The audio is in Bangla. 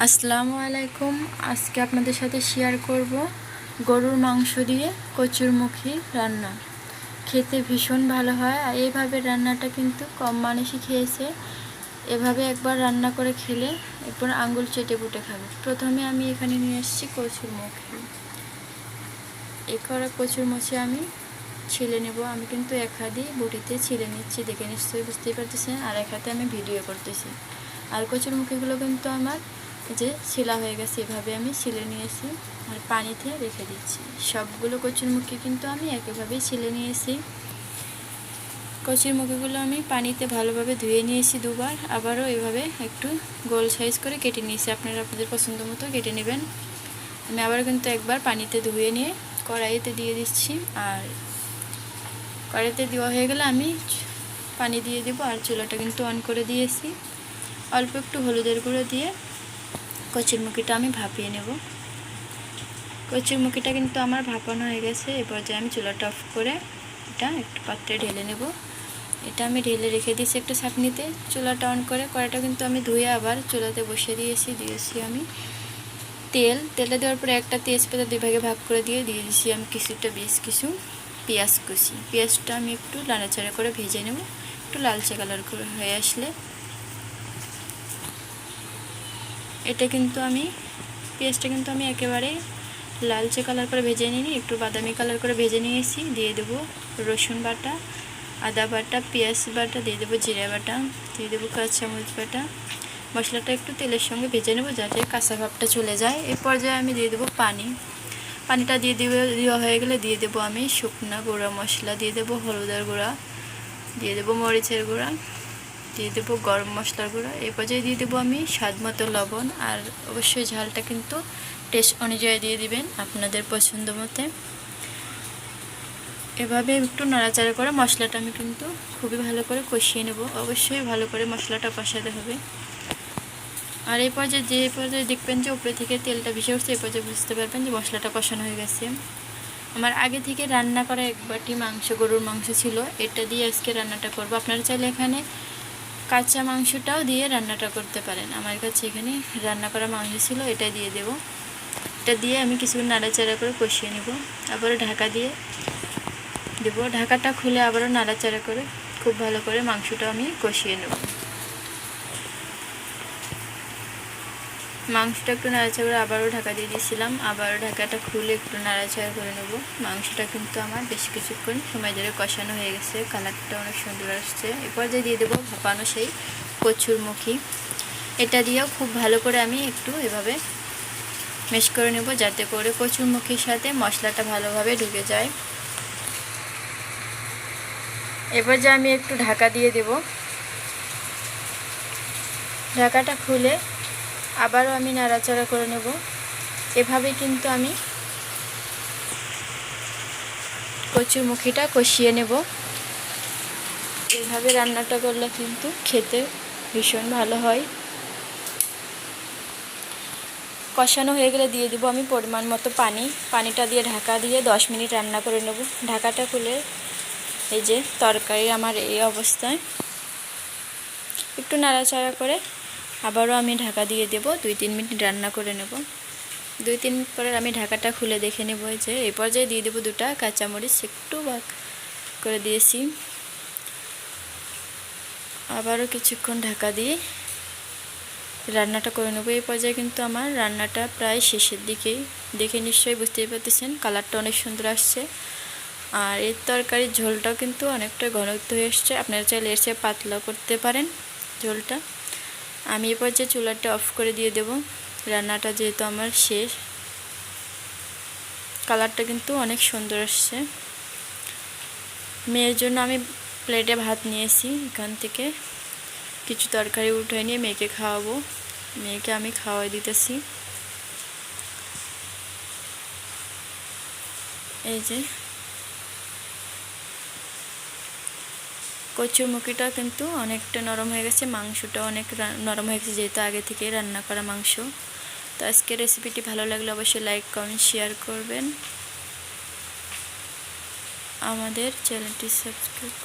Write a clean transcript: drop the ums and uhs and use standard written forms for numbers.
আসসালামু আলাইকুম। আজকে আপনাদের সাথে শেয়ার করব গরুর মাংস দিয়ে কচুরমুখী রান্না। খেতে ভীষণ ভালো হয় আর এইভাবে রান্নাটা কিন্তু কম মানুষই খেয়েছে। এভাবে একবার রান্না করে খেলে একবার আঙ্গুল চেটে পুটে খাবে। প্রথমে আমি এখানে নিয়ে এসেছি কচুরমুখী। এই করা কচুরমুখী আমি ছিলে নেব। আমি কিন্তু এক হাতে বটিতে ছিলে নিচ্ছি, দেখে নিশ্চয়ই বুঝতেই পারতেছেন, আর এক হাতে আমি ভিডিও করতেছি। আর কচুরমুখীগুলো কিন্তু আমার যে ছিলা হয়ে গেছে, এভাবে আমি ছিলে নিয়েছি আর পানিতে রেখে দিচ্ছি। সবগুলো কচুরমুখী কিন্তু আমি একইভাবেই ছিলে নিয়েছি। কচুরমুখীগুলো আমি পানিতে ভালোভাবে ধুয়ে নিয়েছি দুবার, আবারও এভাবে একটু গোল সাইজ করে কেটে নিয়েছি। আপনারা আপনাদের পছন্দ মতো কেটে নেবেন। আমি আবার কিন্তু একবার পানিতে ধুয়ে নিয়ে কড়াইতে দিয়ে দিচ্ছি। আর কড়াইতে দেওয়া হয়ে গেলে আমি পানি দিয়ে দেবো আর চুলাটা কিন্তু অন করে দিয়েছি। অল্প একটু হলুদের গুঁড়ো দিয়ে কচুরমুখীটা আমি ভাপিয়ে নেব। কচুরমুখীটা কিন্তু আমার ভাপানো হয়ে গেছে। এরপর যে আমি চুলাটা অফ করে এটা একটু পাত্রে ঢেলে নেব। এটা আমি ঢেলে রেখে দিয়েছি একটা ছাঁকনিতে। চুলাটা অন করে কড়াইটা কিন্তু আমি ধুয়ে আবার চুলাতে বসিয়ে দিয়েছি আমি তেলটা দেওয়ার পরে একটা তেজপাতা দুই ভাগে ভাগ করে দিয়ে দিয়েছি আমি বেশ কিছু পেঁয়াজ কুচি। পেঁয়াজটা আমি একটু নাড়াচাড়া করে ভেজে নেব। একটু লালচে কালার করে হয়ে আসলে পেঁয়াজটা কিন্তু আমি একেবারে লালচে কালার করে ভেজে নিই, একটু বাদামি কালার করে ভেজে নিয়েছি। দিয়ে দেবো রসুন বাটা, আদা বাটা, পেঁয়াজ বাটা, দিয়ে দেবো জিরা বাটা, দিয়ে দেবো কাঁচামরিচ বাটা। মশলাটা একটু তেলের সঙ্গে ভেজে নেব যাতে কাঁচা ভাবটা চলে যায়। এই পর্যায়ে আমি দিয়ে দেবো পানিটা দেওয়া হয়ে গেলে দিয়ে দেবো আমি শুকনা গুঁড়া মশলা, দিয়ে দেবো হলুদের গুঁড়া, দিয়ে দেবো মরিচের গুঁড়া, দিয়ে দেবো গরম মশলার গুঁড়া। এই পর্যায়ে দিয়ে দেবো আমি স্বাদ মতো লবণ। আর অবশ্যই ঝালটা কিন্তু টেস্ট অনুযায়ী দিয়ে দিবেন আপনাদের পছন্দ মতে। এভাবে একটু নাড়াচাড়া করে মশলাটা আমি কিন্তু খুবই ভালো করে কষিয়ে নেব। অবশ্যই ভালো করে মশলাটা কষাতে হবে। আর এই পর্যায়ে দেখবেন যে উপরে থেকে তেলটা ভেসে উঠছে, এই পর্যায়ে বুঝতে পারবেন যে মশলাটা কষানো হয়ে গেছে। আমার আগে থেকে রান্না করা এক বাটি গরুর মাংস ছিল, এটা দিয়ে আজকে রান্নাটা করব। আপনারা চাইলে এখানে কাঁচা মাংসটাও দিয়ে রান্নাটা করতে পারেন। আমার কাছে এখানে রান্না করা মাংস ছিল, এটা দিয়ে দেব। এটা দিয়ে আমি কিছুক্ষণ নাড়াচাড়া করে কষিয়ে নেব। আবারও ঢাকা দিয়ে দেবো। ঢাকাটা খুলে আবারও নাড়াচাড়া করে খুব ভালো করে মাংসটা আমি কষিয়ে নেব। মাংসটা একটু নাড়াচাড়া করে আবারও ঢাকা দিয়ে দিয়েছিলাম। আবারও ঢাকাটা খুলে একটু নাড়াচাড়া করে নেব। মাংসটা কিন্তু আমার বেশ কিছুক্ষণ সময় ধরে কষানো হয়ে গেছে, কালারটা অনেক সুন্দর আসছে। এরপর যে দিয়ে দেবো ভাপানো সেই কচুরমুখী। এটা দিয়েও খুব ভালো করে আমি একটু এভাবে মেশ করে নেব যাতে করে কচুরমুখীর সাথে মশলাটা ভালোভাবে ঢুকে যায়। এবার যে আমি একটু ঢাকা দিয়ে দেব। ঢাকাটা খুলে আবারও আমি নাড়াচাড়া করে নেব। এভাবে কিন্তু আমি কচুরমুখীটা কষিয়ে নেব। এভাবে রান্নাটা করলে কিন্তু খেতে ভীষণ ভালো হয়। কষানো হয়ে গেলে দিয়ে দেবো আমি পরিমাণ মতো পানিটা দিয়ে ঢাকা দিয়ে 10 মিনিট রান্না করে নেব। ঢাকাটা খুলে এই যে তরকারি আমার এই অবস্থায় একটু নাড়াচাড়া করে আবারও আমি ঢাকা দিয়ে দেব। 2-3 মিনিট রান্না করে নেব। 2-3 মিনিট পরে আমি ঢাকাটা খুলে দেখে নেব যে এই পর্যায়ে দিয়ে দেবো 2টা কাঁচামরিচ একটু ভাগ করে দিয়েছি। আবারও কিছুক্ষণ ঢাকা দিয়ে রান্নাটা করে নেব। এই পর্যায়ে কিন্তু আমার রান্নাটা প্রায় শেষের দিকেই, দেখে নিশ্চয়ই বুঝতেই পারতেছেন কালারটা অনেক সুন্দর আসছে। আর এর তরকারির ঝোলটাও কিন্তু অনেকটা ঘনত্ব হয়ে এসছে। আপনারা চাইলে এর চেয়ে পাতলা করতে পারেন ঝোলটা। আমি এই পর্যায়ে চুলাটা অফ করে দিয়ে দেব। রান্নাটা যেহেতু আমার শেষ, কালারটা কিন্তু অনেক সুন্দর আসছে। মেয়ের জন্য আমি প্লেটে ভাত নিয়েছি, এখান থেকে কিছু তরকারি উঠে নিয়ে মেয়েকে খাওয়াবো। মেয়েকে আমি খাওয়াই দিতেছি। এই যে কচুরমুখীটা কিন্তু অনেকটা নরম হয়ে গেছে, মাংসটা অনেক নরম হয়ে গেছে যেহেতু আগে থেকে রান্না করা মাংস। তো আজকের রেসিপিটি ভালো লাগলে অবশ্যই লাইক কমেন্ট শেয়ার করবেন। আমাদের চ্যানেলটি সাবস্ক্রাইব